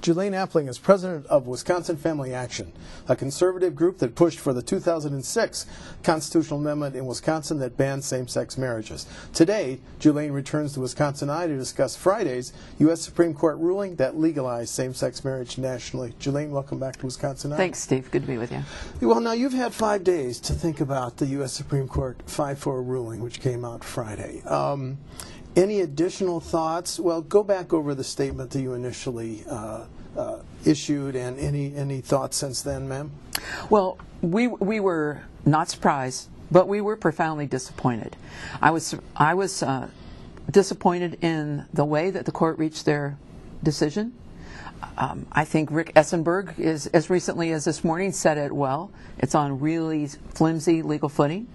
Julaine Appling is president of Wisconsin Family Action, a conservative group that pushed for the 2006 constitutional amendment in Wisconsin that banned same-sex marriages. Today, Julaine returns to Wisconsin to discuss Friday's U.S. Supreme Court ruling that legalized same-sex marriage nationally. Julaine, welcome back to Wisconsin. Thanks, Steve. Good to be with you. Well, now you've had 5 days to think about the U.S. Supreme Court 5-4 ruling, which came out Friday. Any additional thoughts? Well, go back over the statement that you initially issued, and any thoughts since then, ma'am? Well, we were not surprised, but we were profoundly disappointed. I was disappointed in the way that the court reached their decision. I think Rick Essenberg, as recently as this morning, said it well. It's on really flimsy legal footing.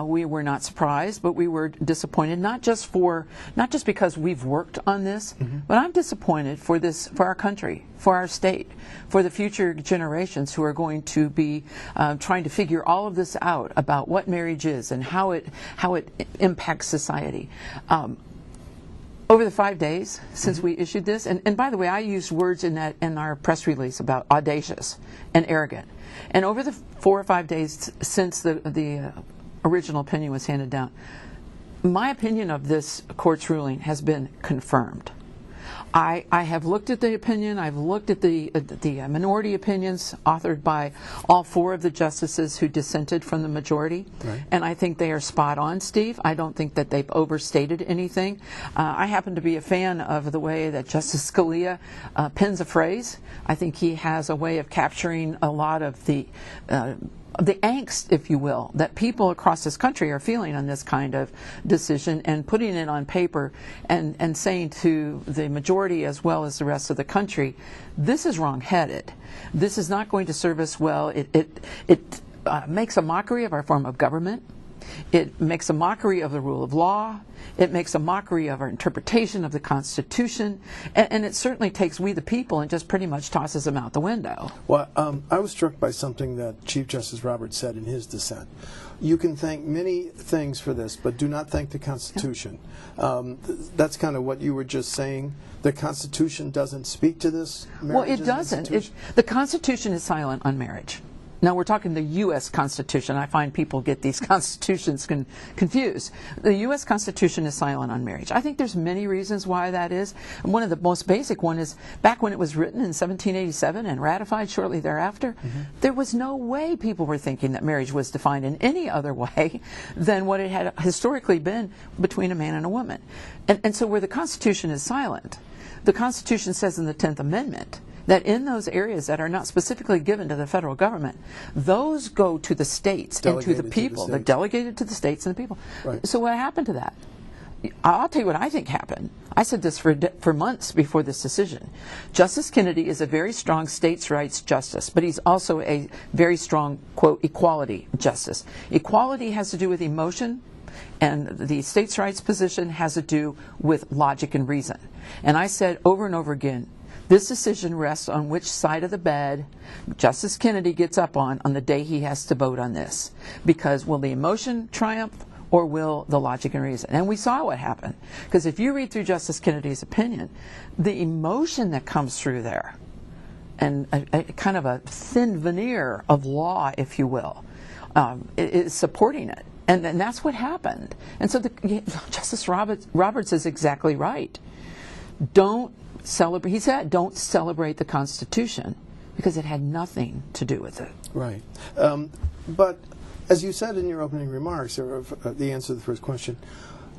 We were not surprised, but we were disappointed, not just because we've worked on this, but I'm disappointed for our country, for our state, for the future generations who are going to be trying to figure all of this out about what marriage is and how it impacts society. Over the 5 days since we issued this, and by the way, I used words in our press release about audacious and arrogant. And over the 4 or 5 days since the original opinion was handed down, my opinion of this court's ruling has been confirmed. I have looked at the opinion. I've looked at the minority opinions authored by all 4 of the justices who dissented from the majority, right. And I think they are spot on, Steve. I don't think that they've overstated anything. I happen to be a fan of the way that Justice Scalia pens a phrase. I think he has a way of capturing a lot of the angst, if you will, that people across this country are feeling on this kind of decision, and putting it on paper and saying to the majority as well as the rest of the country, this is wrong-headed. This is not going to serve us well. It makes a mockery of our form of government. It makes a mockery of the rule of law. It makes a mockery of our interpretation of the Constitution, and it certainly takes we the people and just pretty much tosses them out the window. Well, I was struck by something that Chief Justice Roberts said in his dissent. You can thank many things for this, but do not thank the Constitution. Yeah. That's kind of what you were just saying. The Constitution doesn't speak to this? Well, it doesn't. The Constitution is silent on marriage. Now, we're talking the U.S. Constitution. I find people get these constitutions confused. The U.S. Constitution is silent on marriage. I think there's many reasons why that is. And one of the most basic one is back when it was written in 1787 and ratified shortly thereafter, there was no way people were thinking that marriage was defined in any other way than what it had historically been between a man and a woman. And so where the Constitution is silent, the Constitution says in the 10th Amendment that in those areas that are not specifically given to the federal government, those go to the states and to the people. They're delegated to the states and the people. Right. So what happened to that? I'll tell you what I think happened. I said this for months before this decision. Justice Kennedy is a very strong states' rights justice, but he's also a very strong, quote, equality justice. Equality has to do with emotion, and the states' rights position has to do with logic and reason. And I said over and over again, this decision rests on which side of the bed Justice Kennedy gets up on the day he has to vote on this. Because will the emotion triumph or will the logic and reason? And we saw what happened. Because if you read through Justice Kennedy's opinion, the emotion that comes through there, and a kind of a thin veneer of law, if you will, is supporting it. And that's what happened. And so Justice Roberts is exactly right. He said, don't celebrate the Constitution, because it had nothing to do with it. Right. But as you said in your opening remarks, or the answer to the first question,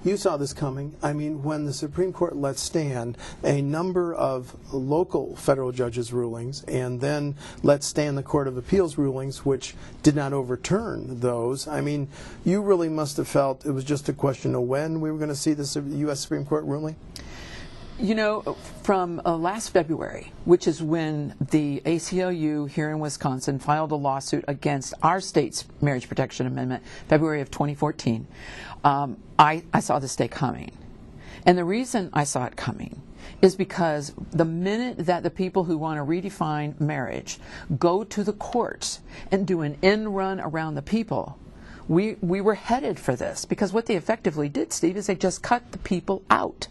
you saw this coming. I mean, when the Supreme Court let stand a number of local federal judges' rulings and then let stand the Court of Appeals rulings, which did not overturn those, I mean, you really must have felt it was just a question of when we were going to see the U.S. Supreme Court ruling? You know, from last February, which is when the ACLU here in Wisconsin filed a lawsuit against our state's marriage protection amendment, February of 2014, I saw this day coming. And the reason I saw it coming is because the minute that the people who want to redefine marriage go to the courts and do an end run around the people, we were headed for this. Because what they effectively did, Steve, is they just cut the people out.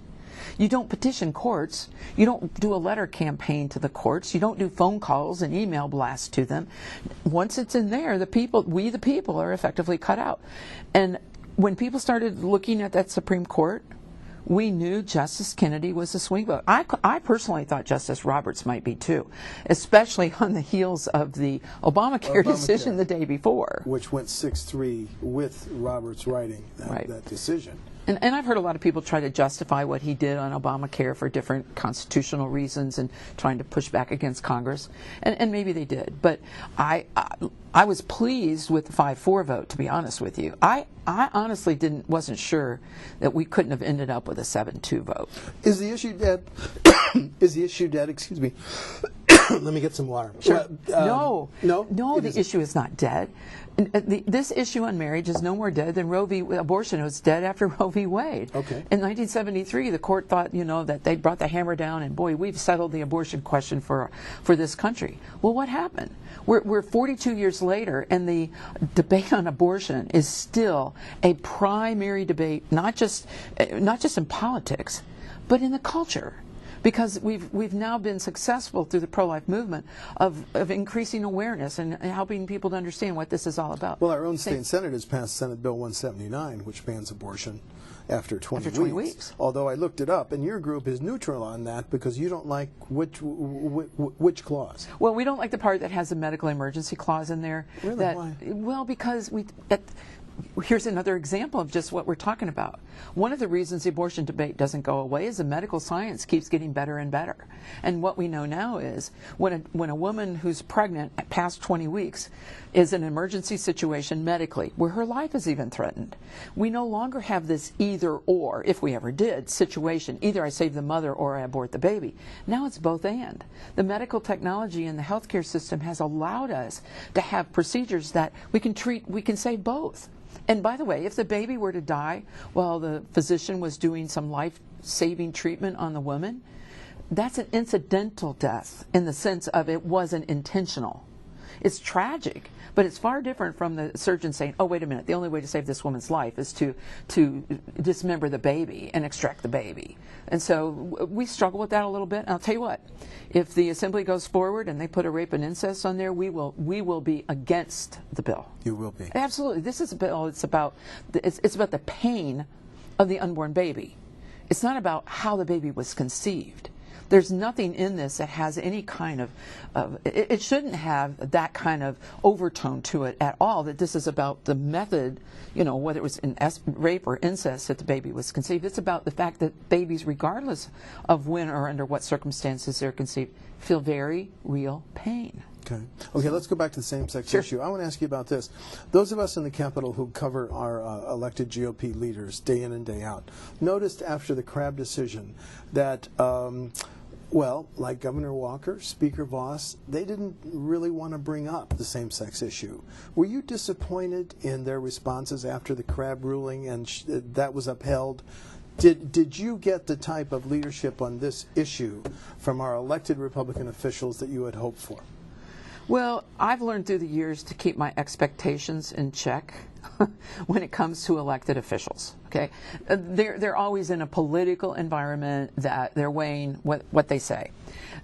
You don't petition courts. You don't do a letter campaign to the courts. You don't do phone calls and email blasts to them. Once it's in there, we the people are effectively cut out. And when people started looking at that Supreme Court, we knew Justice Kennedy was a swing vote. I personally thought Justice Roberts might be too, especially on the heels of the Obamacare decision the day before. Which went 6-3 with Roberts writing that decision. And I've heard a lot of people try to justify what he did on Obamacare for different constitutional reasons and trying to push back against Congress. And maybe they did. But I was pleased with the 5-4 vote, to be honest with you. I honestly wasn't sure that we couldn't have ended up with a 7-2 vote. Is the issue dead? Is the issue dead? Excuse me. Let me get some water. Sure. No, the issue is not dead. This issue on marriage is no more dead than Roe v. abortion was dead after Roe v. Wade. Okay. In 1973, the court thought, that they brought the hammer down and boy, we've settled the abortion question for this country. Well, what happened? We're 42 years later, and the debate on abortion is still a primary debate, not just in politics, but in the culture. Because we've now been successful through the pro-life movement of increasing awareness and helping people to understand what this is all about. Well, our own state Senate has passed Senate Bill 179, which bans abortion after 20 weeks. Although I looked it up, and your group is neutral on that because you don't like which clause? Well, we don't like the part that has a medical emergency clause in there. Really? Why? Well, because here's another example of just what we're talking about. One of the reasons the abortion debate doesn't go away is the medical science keeps getting better and better. And what we know now is when a woman who's pregnant past 20 weeks is in an emergency situation medically, where her life is even threatened, we no longer have this either or, if we ever did, situation. Either I save the mother or I abort the baby. Now it's both and. The medical technology in the healthcare system has allowed us to have procedures that we can save both. And by the way, if the baby were to die while the physician was doing some life-saving treatment on the woman, that's an incidental death in the sense of it wasn't intentional. It's tragic, but it's far different from the surgeon saying, oh, wait a minute, the only way to save this woman's life is to dismember the baby and extract the baby. And so we struggle with that a little bit. And I'll tell you what, if the assembly goes forward and they put a rape and incest on there, we will be against the bill. You will be. Absolutely. This is a bill, it's about the pain of the unborn baby. It's not about how the baby was conceived. There's nothing in this that has any kind of it shouldn't have that kind of overtone to it at all, that this is about the method, whether it was in rape or incest that the baby was conceived. It's about the fact that babies, regardless of when or under what circumstances they're conceived, feel very real pain. Okay, let's go back to the same-sex issue. I want to ask you about this. Those of us in the Capitol who cover our elected GOP leaders day in and day out noticed after the Crabb decision that like Governor Walker, Speaker Voss, they didn't really want to bring up the same-sex issue. Were you disappointed in their responses after the Crabb ruling and that was upheld? Did you get the type of leadership on this issue from our elected Republican officials that you had hoped for? Well, I've learned through the years to keep my expectations in check when it comes to elected officials. Okay, they're always in a political environment that they're weighing what they say.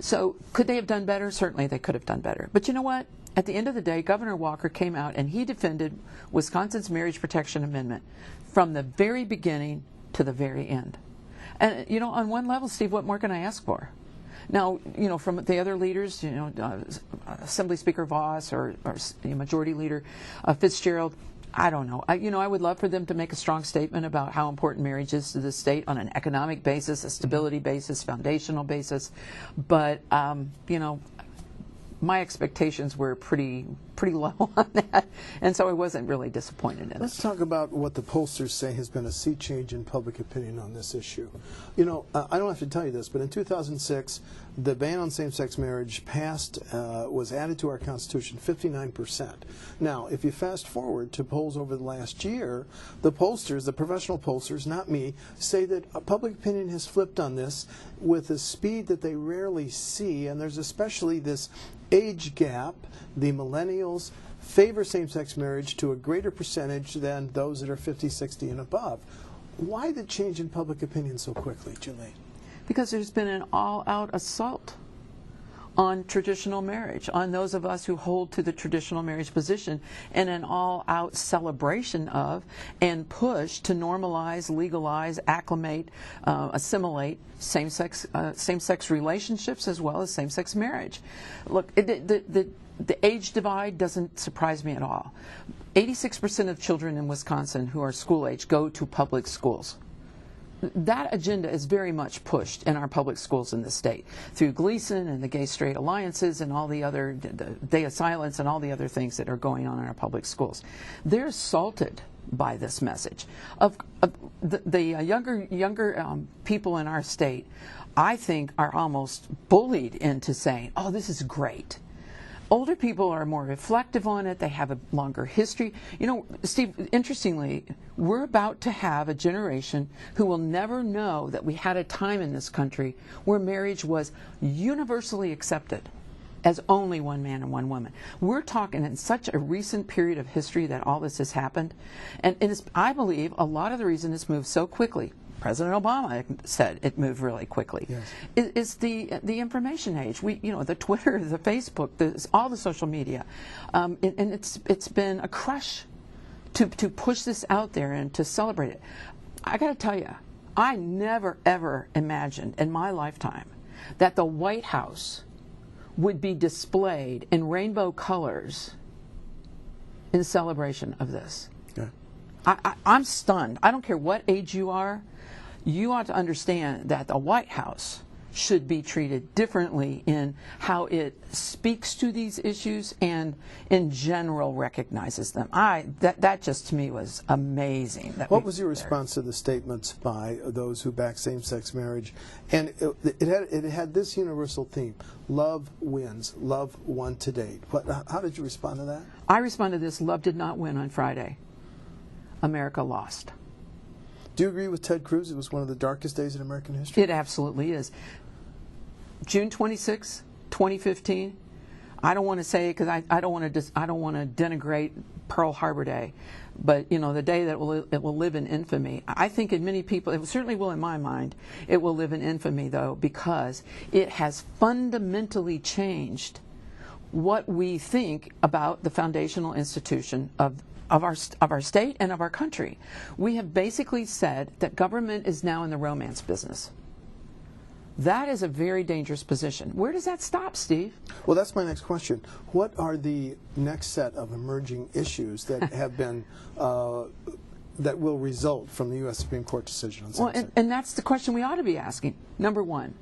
So could they have done better? Certainly they could have done better. But you know what? At the end of the day, Governor Walker came out and he defended Wisconsin's Marriage Protection Amendment from the very beginning to the very end. And on one level, Steve, what more can I ask for? Now, from the other leaders, Assembly Speaker Voss or Majority Leader Fitzgerald, I don't know. I would love for them to make a strong statement about how important marriage is to the state on an economic basis, a stability basis, foundational basis. But, my expectations were pretty low on that, and so I wasn't really disappointed in it. Let's talk about what the pollsters say has been a sea change in public opinion on this issue. I don't have to tell you this, but in 2006, the ban on same-sex marriage was added to our Constitution 59%. Now, if you fast forward to polls over the last year, the pollsters, the professional pollsters, not me, say that public opinion has flipped on this with a speed that they rarely see, and there's especially this age gap. The millennials favor same-sex marriage to a greater percentage than those that are 50, 60, and above. Why the change in public opinion so quickly, Julaine? Because there's been an all-out assault on traditional marriage, on those of us who hold to the traditional marriage position, and an all-out celebration of and push to normalize, legalize, acclimate, assimilate same-sex relationships as well as same-sex marriage. Look, the age divide doesn't surprise me at all. 86% of children in Wisconsin who are school age go to public schools. That agenda is very much pushed in our public schools in the state through Gleason and the Gay Straight Alliances and all the other, the Day of Silence and all the other things that are going on in our public schools. They're assaulted by this message. Of the younger people in our state, I think, are almost bullied into saying, "Oh, this is great." Older people are more reflective on it. They have a longer history. You know, Steve, interestingly, we're about to have a generation who will never know that we had a time in this country where marriage was universally accepted as only one man and one woman. We're talking in such a recent period of history that all this has happened. And it's, I believe a lot of the reason it's moved so quickly, President Obama said it moved really quickly. Yes. Is the information age. The Twitter, the Facebook, all the social media, and it's been a crush to push this out there and to celebrate it. I got to tell you, I never ever imagined in my lifetime that the White House would be displayed in rainbow colors in celebration of this. Yeah. I'm stunned. I don't care what age you are. You ought to understand that the White House should be treated differently in how it speaks to these issues and in general recognizes them. That just to me was amazing. What was your response to the statements by those who back same-sex marriage? And it had this universal theme: love wins, love won to date. How did you respond to that? I responded to this: love did not win on Friday. America lost. Do you agree with Ted Cruz? It was one of the darkest days in American history. It absolutely is. June 26, 2015. I don't want to say because I don't want to denigrate Pearl Harbor Day, but the day that it will live in infamy. I think in many people, it certainly will in my mind. It will live in infamy though, because it has fundamentally changed what we think about the foundational institution of our state and of our country. We have basically said that government is now in the romance business. That is a very dangerous position. Where does that stop, Steve? Well, that's my next question. What are the next set of emerging issues that have been that will result from the U.S. Supreme Court decision on same-sex? Well, and that's the question we ought to be asking. Number one,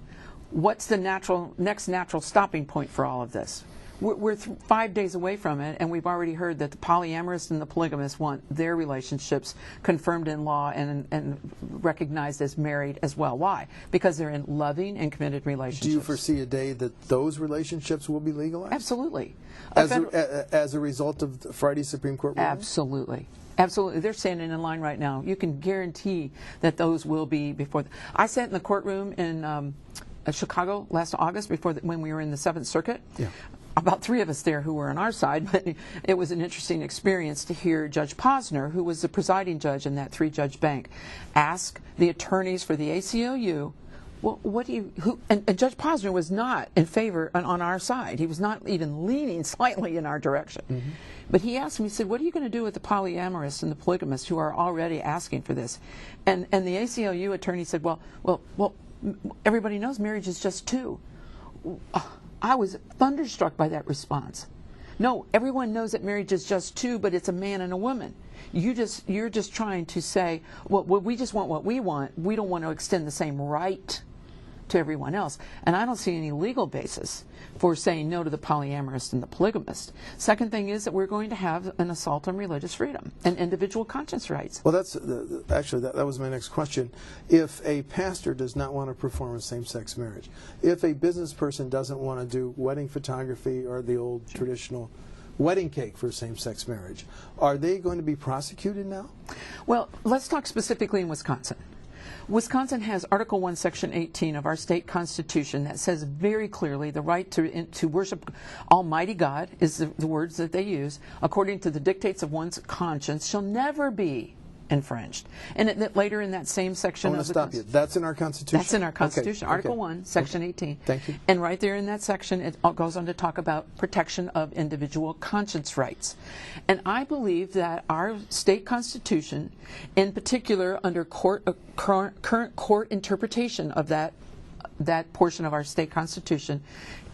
what's the next natural stopping point for all of this? We're 5 days away from it, and we've already heard that the polyamorous and the polygamous want their relationships confirmed in law and recognized as married as well. Why? Because they're in loving and committed relationships. Do you foresee a day that those relationships will be legalized? Absolutely. As a result of Friday's Supreme Court ruling? Absolutely. Absolutely. They're standing in line right now. You can guarantee that those will be before. I sat in the courtroom in Chicago last August when we were in the Seventh Circuit. Yeah. About 3 of us there who were on our side, but it was an interesting experience to hear Judge Posner, who was the presiding judge in that 3-judge bank, ask the attorneys for the ACLU, well, and Judge Posner was not in favor on our side. He was not even leaning slightly in our direction. Mm-hmm. But he asked me, he said, what are you going to do with the polyamorous and the polygamists who are already asking for this? And the ACLU attorney said, well, everybody knows marriage is just 2. I was thunderstruck by that response. No, everyone knows that marriage is just 2, but it's a man and a woman. You're just trying to say, well, we just want what we want. We don't want to extend the same right to everyone else. And I don't see any legal basis for saying no to the polyamorous and the polygamist. Second thing is that we're going to have an assault on religious freedom and individual conscience rights. Well, that's actually that was my next question. If a pastor does not want to perform a same-sex marriage, if a business person doesn't want to do wedding photography or the old traditional wedding cake for same-sex marriage, are they going to be prosecuted now? Well, let's talk specifically in Wisconsin. Wisconsin has Article 1, Section 18 of our state constitution that says very clearly the right to worship Almighty God, is the words that they use, according to the dictates of one's conscience, shall never be infringed. And later in that same section, I want to stop you. That's in our Constitution? That's in our Constitution. Okay. Article 1, Section 18. Thank you. And right there in that section, it goes on to talk about protection of individual conscience rights. And I believe that our state constitution, in particular under current court interpretation of that portion of our state constitution,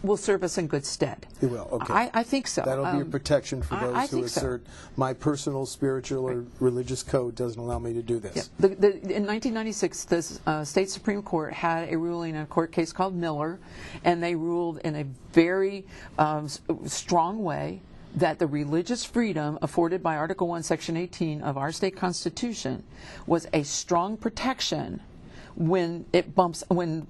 will serve us in good stead. It will, okay. I think so. That'll be a protection for those who assert my personal spiritual or religious code doesn't allow me to do this. Yeah. In 1996, the state Supreme Court had a ruling in a court case called Miller, and they ruled in a very strong way that the religious freedom afforded by Article 1, Section 18 of our state constitution was a strong protection when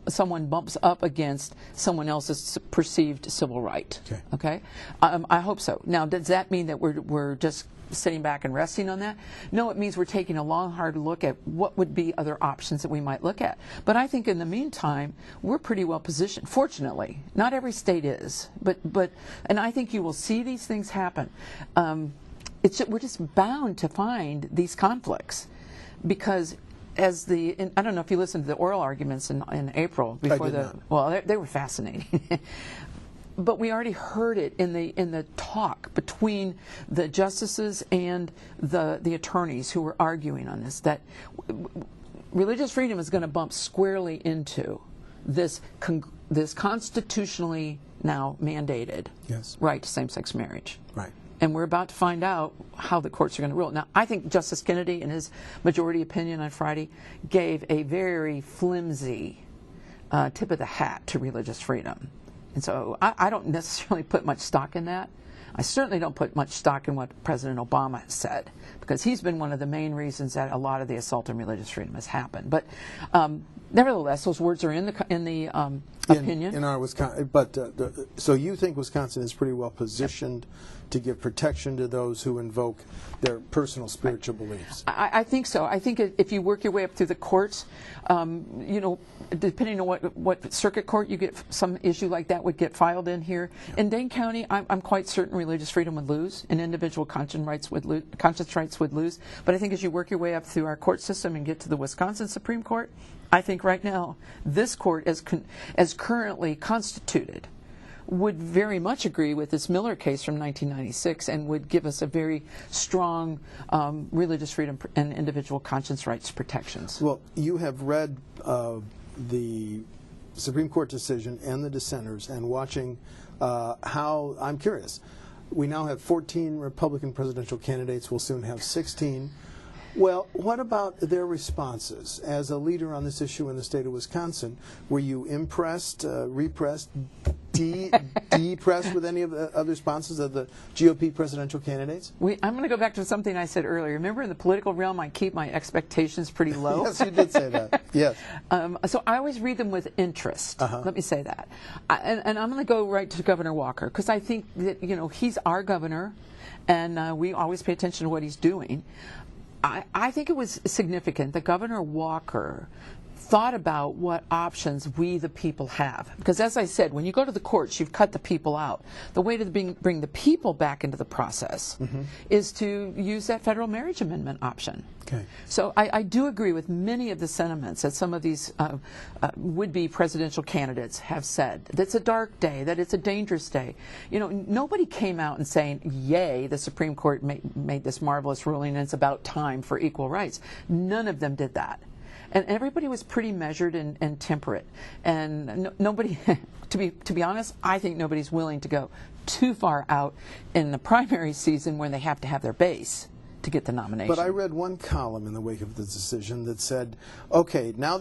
someone bumps up against someone else's perceived civil right. Okay? I hope so. Now, does that mean that we're just sitting back and resting on that? No, it means we're taking a long, hard look at what would be other options that we might look at. But I think in the meantime, we're pretty well positioned. Fortunately, not every state is, and I think you will see these things happen. We're just bound to find these conflicts because I don't know if you listened to the oral arguments in April before they were fascinating. But we already heard it in the talk between the justices and the attorneys who were arguing on this, that religious freedom is going to bump squarely into this constitutionally now mandated right to same-sex marriage. Right. And we're about to find out how the courts are going to rule. Now, I think Justice Kennedy, in his majority opinion on Friday, gave a very flimsy tip of the hat to religious freedom. And so I don't necessarily put much stock in that. I certainly don't put much stock in what President Obama said, because he's been one of the main reasons that a lot of the assault on religious freedom has happened. But nevertheless, those words are in the opinion. In our Wisconsin, but so you think Wisconsin is pretty well positioned to give protection to those who invoke their personal spiritual beliefs? I think so. I think if you work your way up through the courts, depending on what circuit court you get, some issue like that would get filed in here. Yeah. In Dane County, I'm quite certain religious freedom would lose, and individual conscience rights would lose. But I think as you work your way up through our court system and get to the Wisconsin Supreme Court, I think right now this court, as currently constituted, would very much agree with this Miller case from 1996 and would give us a very strong religious freedom and individual conscience rights protections. Well, you have read the Supreme Court decision and the dissenters, and watching how, I'm curious, we now have 14 Republican presidential candidates. We'll soon have 16. Well, what about their responses? As a leader on this issue in the state of Wisconsin, were you impressed, repressed, depressed with any of the other responses of the GOP presidential candidates? I'm going to go back to something I said earlier. Remember, in the political realm, I keep my expectations pretty low. Yes, you did say that. Yes. So I always read them with interest. Let me say that. And I'm going to go right to Governor Walker, because I think that he's our governor, and we always pay attention to what he's doing. I think it was significant that Governor Walker thought about what options we, the people, have. Because as I said, when you go to the courts, you've cut the people out. The way to bring the people back into the process is to use that federal marriage amendment option. Okay. So I do agree with many of the sentiments that some of these would-be presidential candidates have said. That it's a dark day, that it's a dangerous day. Nobody came out and saying, yay, the Supreme Court made this marvelous ruling and it's about time for equal rights. None of them did that. And everybody was pretty measured and temperate. And nobody, to be honest, I think nobody's willing to go too far out in the primary season when they have to have their base to get the nomination. But I read one column in the wake of the decision that said, okay, now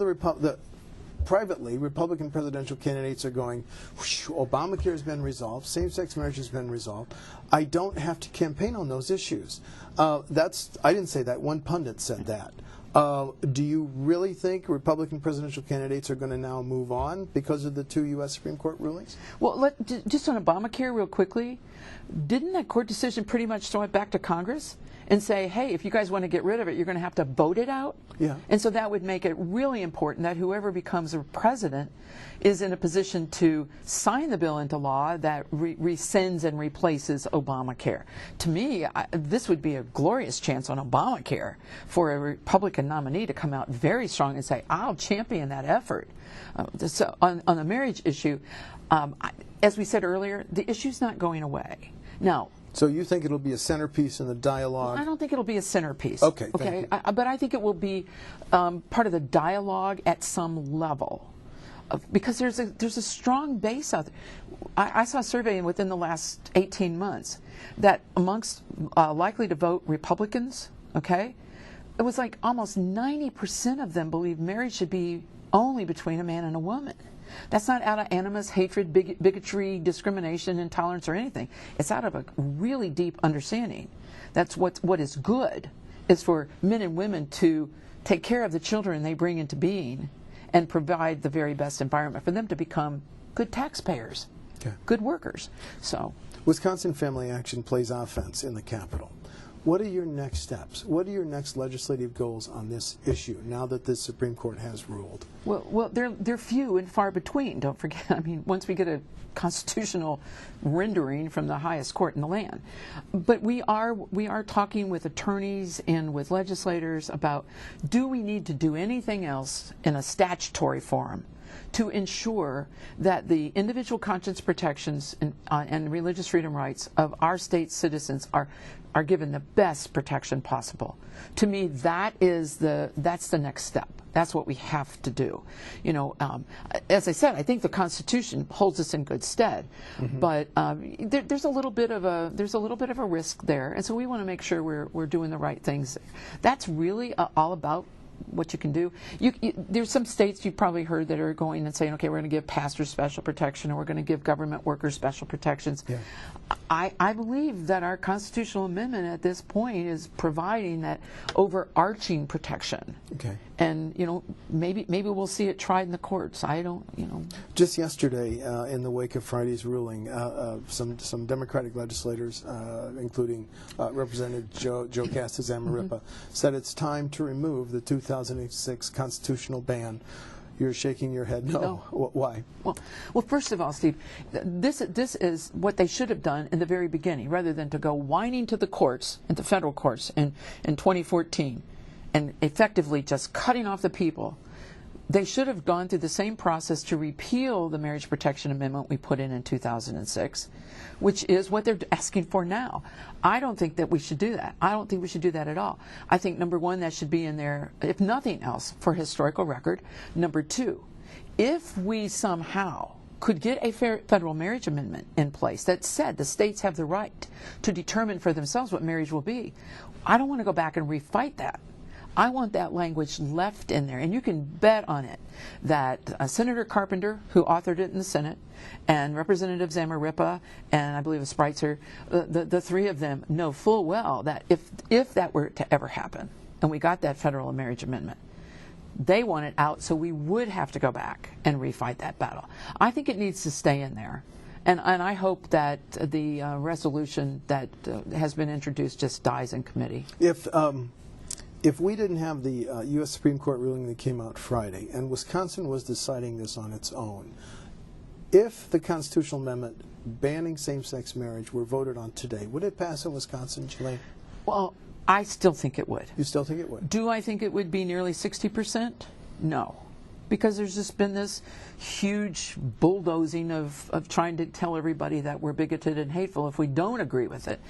privately, Republican presidential candidates are going, Obamacare has been resolved, same-sex marriage has been resolved. I don't have to campaign on those issues. I didn't say that. One pundit said that. Do you really think Republican presidential candidates are going to now move on because of the two U.S. Supreme Court rulings? Well, just on Obamacare real quickly, didn't that court decision pretty much throw it back to Congress and say, hey, if you guys want to get rid of it, you're going to have to vote it out. Yeah. And so that would make it really important that whoever becomes a president is in a position to sign the bill into law that rescinds and replaces Obamacare. To me, this would be a glorious chance on Obamacare for a Republican nominee to come out very strong and say, I'll champion that effort. So on the marriage issue, as we said earlier, the issue's not going away. Now, so you think it'll be a centerpiece in the dialogue? I don't think it'll be a centerpiece. Okay, thank you. But I think it will be part of the dialogue at some level, because there's a strong base out there. I saw a survey within the last 18 months that amongst likely to vote Republicans, okay, it was like almost 90% of them believe marriage should be only between a man and a woman. That's not out of animus, hatred, bigotry, discrimination, intolerance, or anything. It's out of a really deep understanding. That's what is good is for men and women to take care of the children they bring into being and provide the very best environment for them to become good taxpayers, good workers. So, Wisconsin Family Action plays offense in the Capitol. What are your next steps? What are your next legislative goals on this issue now that the Supreme Court has ruled? Well, they're few and far between. Don't forget. I mean, once we get a constitutional rendering from the highest court in the land, but we are talking with attorneys and with legislators about, do we need to do anything else in a statutory form to ensure that the individual conscience protections and religious freedom rights of our state's citizens are given the best protection possible. To me, that's the next step. That's what we have to do. You know, as I said, I think the Constitution holds us in good stead, but there's a little bit of a risk there, and so we want to make sure we're doing the right things. That's really all about what you can do. There's some states you've probably heard that are going and saying, okay, we're going to give pastors special protection, or we're going to give government workers special protections. Yeah. I believe that our constitutional amendment at this point is providing that overarching protection. Okay. And maybe we'll see it tried in the courts. I don't. Just yesterday, in the wake of Friday's ruling, some Democratic legislators, including Representative Joe Castas Amarripa, said it's time to remove the 2006 constitutional ban. You're shaking your head. No. Why? Well, first of all, Steve, this is what they should have done in the very beginning, rather than to go whining to the courts, and the federal courts, in 2014, and effectively just cutting off the people. They should have gone through the same process to repeal the Marriage Protection Amendment we put in 2006, which is what they're asking for now. I don't think that we should do that. I don't think we should do that at all. I think, number one, that should be in there, if nothing else, for historical record. Number two, if we somehow could get a federal marriage amendment in place that said the states have the right to determine for themselves what marriage will be, I don't want to go back and refight that. I want that language left in there, and you can bet on it that Senator Carpenter, who authored it in the Senate, and Representatives Amarripa and I believe Spreitzer, the three of them know full well that if that were to ever happen, and we got that federal marriage amendment, they want it out, so we would have to go back and refight that battle. I think it needs to stay in there. And I hope that the resolution that has been introduced just dies in committee. If we didn't have the U.S. Supreme Court ruling that came out Friday, and Wisconsin was deciding this on its own, if the constitutional amendment banning same-sex marriage were voted on today, would it pass in Wisconsin, Julaine? Well, I still think it would. You still think it would? Do I think it would be nearly 60%? No. Because there's just been this huge bulldozing of trying to tell everybody that we're bigoted and hateful if we don't agree with it.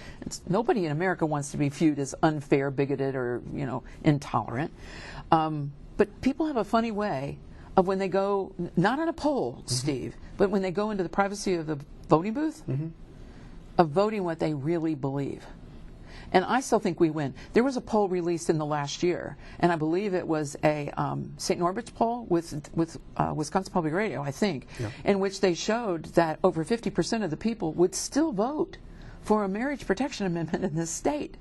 Nobody in America wants to be viewed as unfair, bigoted, or intolerant. But people have a funny way of, when they go, not on a poll, Steve, but when they go into the privacy of the voting booth, of voting what they really believe. And I still think we win. There was a poll released in the last year, and I believe it was a St. Norbert's poll with Wisconsin Public Radio, I think, in which they showed that over 50% of the people would still vote for a marriage protection amendment in this state.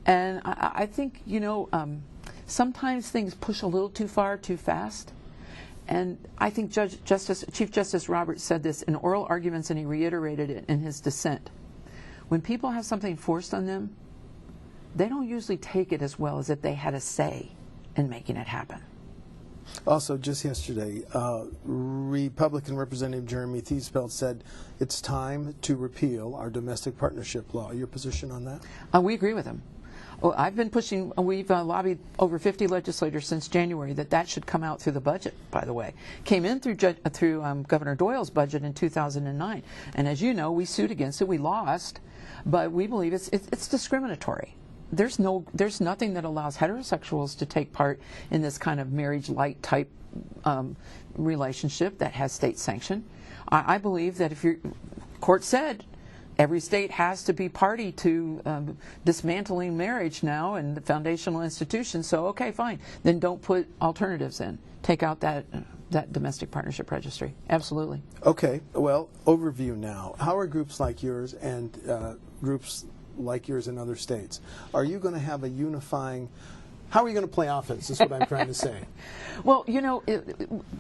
And I think, sometimes things push a little too far, too fast. And I think Chief Justice Roberts said this in oral arguments, and he reiterated it in his dissent. When people have something forced on them, they don't usually take it as well as if they had a say in making it happen. Also, just yesterday, Republican Representative Jeremy Thiesfeld said it's time to repeal our domestic partnership law. Your position on that? We agree with him. I've been pushing, we've lobbied over 50 legislators since January that should come out through the budget, by the way. Came in through Governor Doyle's budget in 2009. And as you know, we sued against it. We lost. But we believe it's discriminatory. There's nothing that allows heterosexuals to take part in this kind of marriage-like type relationship that has state sanction. I believe that if your court said every state has to be party to dismantling marriage now and the foundational institution, so okay, fine, then don't put alternatives in. Take out that domestic partnership registry. Absolutely. Okay, well, overview now. How are groups like yours and groups like yours in other states, are you going to have a unifying, how are you going to play offense, is what I'm trying to say? Well, you know,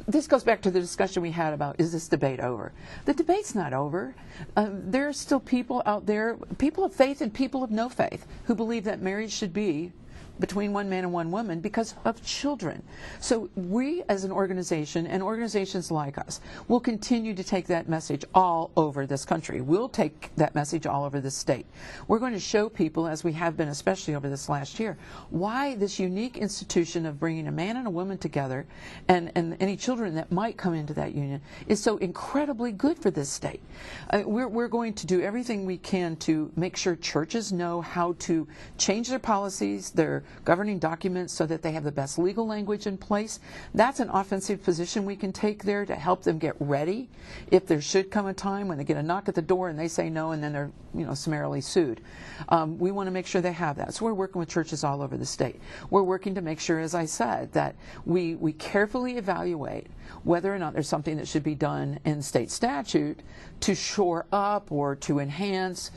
this goes back to the discussion we had about, is this debate over? The debate's not over. There are still people out there, people of faith and people of no faith, who believe that marriage should be between one man and one woman because of children. So we as an organization and organizations like us will continue to take that message all over this country. We'll take that message all over this state. We're going to show people, as we have been especially over this last year, why this unique institution of bringing a man and a woman together and any children that might come into that union is so incredibly good for this state. We're going to do everything we can to make sure churches know how to change their policies, their governing documents, so that they have the best legal language in place. That's an offensive position we can take there to help them get ready if there should come a time when they get a knock at the door and they say no and then they're summarily sued. We want to make sure they have that. So we're working with churches all over the state. We're working to make sure, as I said, that we carefully evaluate whether or not there's something that should be done in state statute to shore up or to enhance,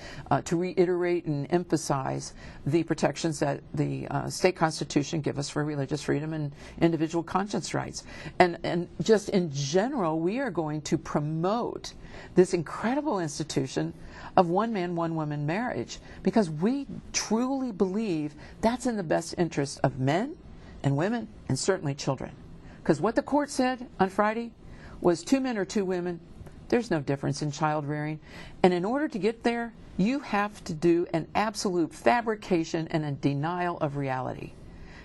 to reiterate and emphasize the protections that the state constitution give us for religious freedom and individual conscience rights. And just in general, we are going to promote this incredible institution of one man, one woman marriage, because we truly believe that's in the best interest of men and women and certainly children. Because what the court said on Friday was 2 men or 2 women, there's no difference in child rearing. And in order to get there, you have to do an absolute fabrication and a denial of reality.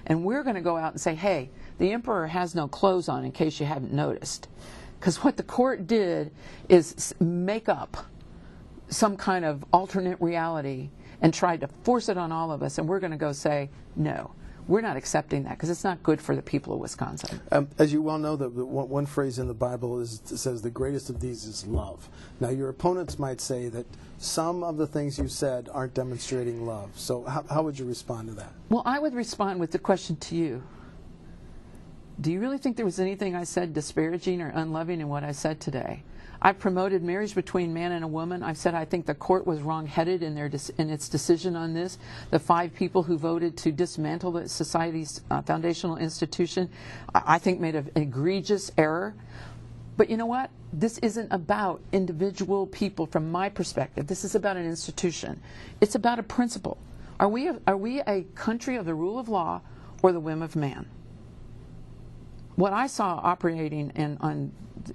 And we're going to go out and say, hey, the emperor has no clothes on, in case you haven't noticed. Because what the court did is make up some kind of alternate reality and tried to force it on all of us. And we're going to go say, no. We're not accepting that because it's not good for the people of Wisconsin. As you well know, the one phrase in the Bible says the greatest of these is love. Now, your opponents might say that some of the things you said aren't demonstrating love. So how would you respond to that? Well, I would respond with the question to you. Do you really think there was anything I said disparaging or unloving in what I said today? I promoted marriage between man and a woman. I've said I think the court was wrong-headed in its decision on this. The 5 people who voted to dismantle the society's foundational institution, I think made an egregious error. But you know what? This isn't about individual people from my perspective. This is about an institution. It's about a principle. Are we a country of the rule of law or the whim of man? What I saw operating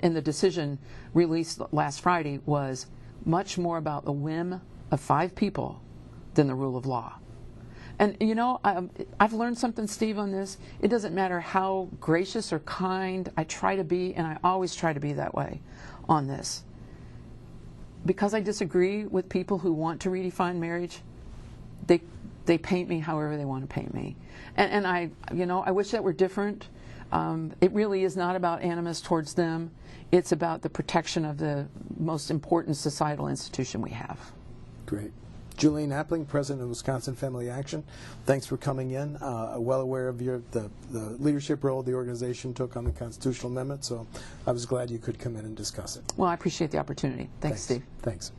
in the decision released last Friday was much more about the whim of 5 people than the rule of law. And I've learned something, Steve, on this. It doesn't matter how gracious or kind I try to be, and I always try to be that way on this. Because I disagree with people who want to redefine marriage, they paint me however they want to paint me. And I wish that were different. It really is not about animus towards them. It's about the protection of the most important societal institution we have. Great. Julaine Appling, President of Wisconsin Family Action, thanks for coming in. Well aware of the leadership role the organization took on the constitutional amendment, so I was glad you could come in and discuss it. Well, I appreciate the opportunity. Thanks, Steve. Thanks.